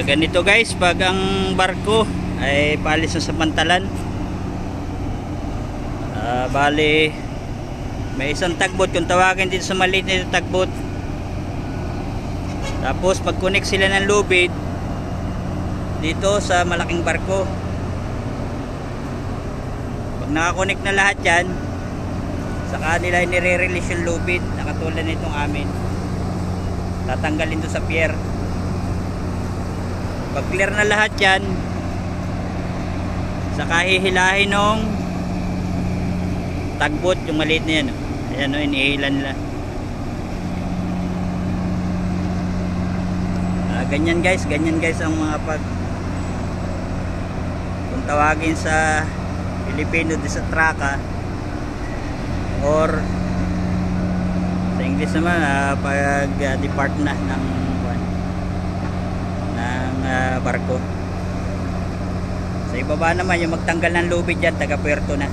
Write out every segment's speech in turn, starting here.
Ganito guys, pag ang barko ay paalis na sa pantalan, bali may isang tagbot kung tawagin dito sa maliit na tagbot. Tapos pag connect sila ng lubid dito sa malaking barko, pag nakakonect na lahat yan, saka nila nire-release yung lubid na katulad nitong amin, tatanggalin doon sa pier. Pag clear na lahat yan, saka hihilahin nung tagbot, yung maliit na yan. Ayan o, inihilan nila. Ganyan guys ang mga kung tawagin sa Pilipino di sa traka, or sa English naman pag depart na ng barko. Sa ibaba naman yung magtanggal ng lubid dyan, taga puerto na.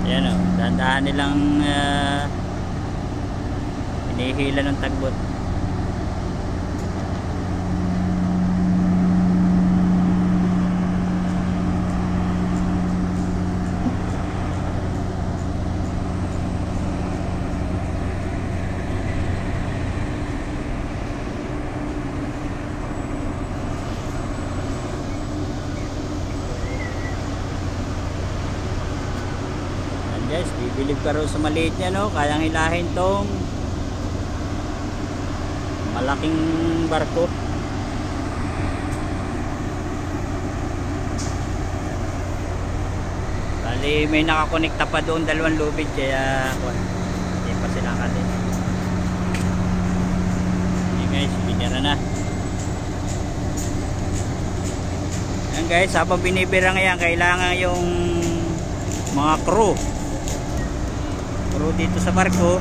Yan o, dahan-dahan nilang hinihila ng tagbot. Guys, bibilib ka rin sa maliit niya, no? Kayang hilahin tong malaking barko. Bali may nakakonekta pa doon, dalawang lubid, kaya hindi pa sila katin. Okay guys, binira na. Ayan guys, habang binibira ngayon, kailangan yung mga crew dito sa barko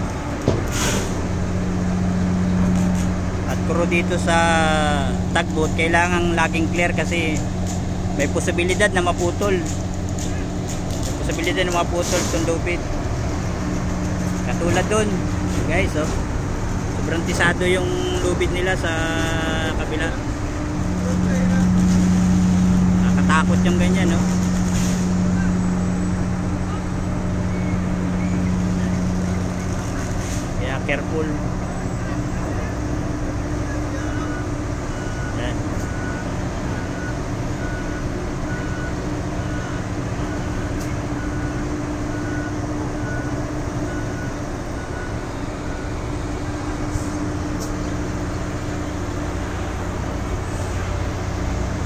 at crew dito sa tagbot, kailangan laging clear kasi may posibilidad na maputol, itong lubid. Katulad dun guys, oh, sobrang tisado yung lubid nila sa kabila. Nakatakot yung ganyan, no? Careful. Yan.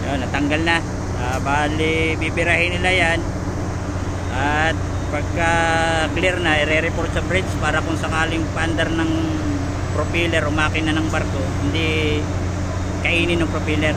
Yan, natanggal na. Bali bibirahin nila yan at pagka clear na, i-report sa bridge para kung sakaling paandar ng propeller o makina ng barko, hindi kainin ng propeller.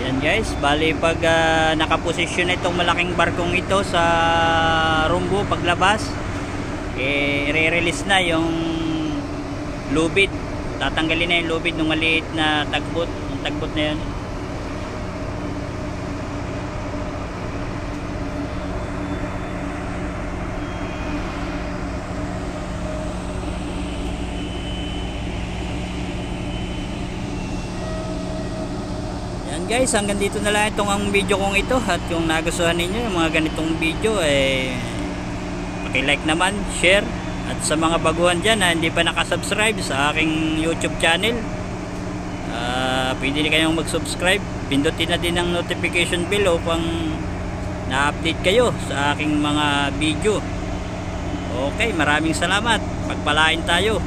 Yan guys, bali pag nakaposisyon itong malaking barkong ito sa rumbo paglabas, i-release na yung lubid. Tatanggalin na yung lubid ng maliit na tagbot, yung tagbot na yun. Yan guys, hanggang dito na lang itong ang video kong ito. At kung nagustuhan ninyo yung mga ganitong video, paki-like naman, share. At sa mga baguhan dyan na hindi pa nakasubscribe sa aking YouTube channel, pwede na kayong mag-subscribe. Pindutin na din ang notification bell upang na-update kayo sa aking mga video. Okay, maraming salamat. Pagpalain tayo.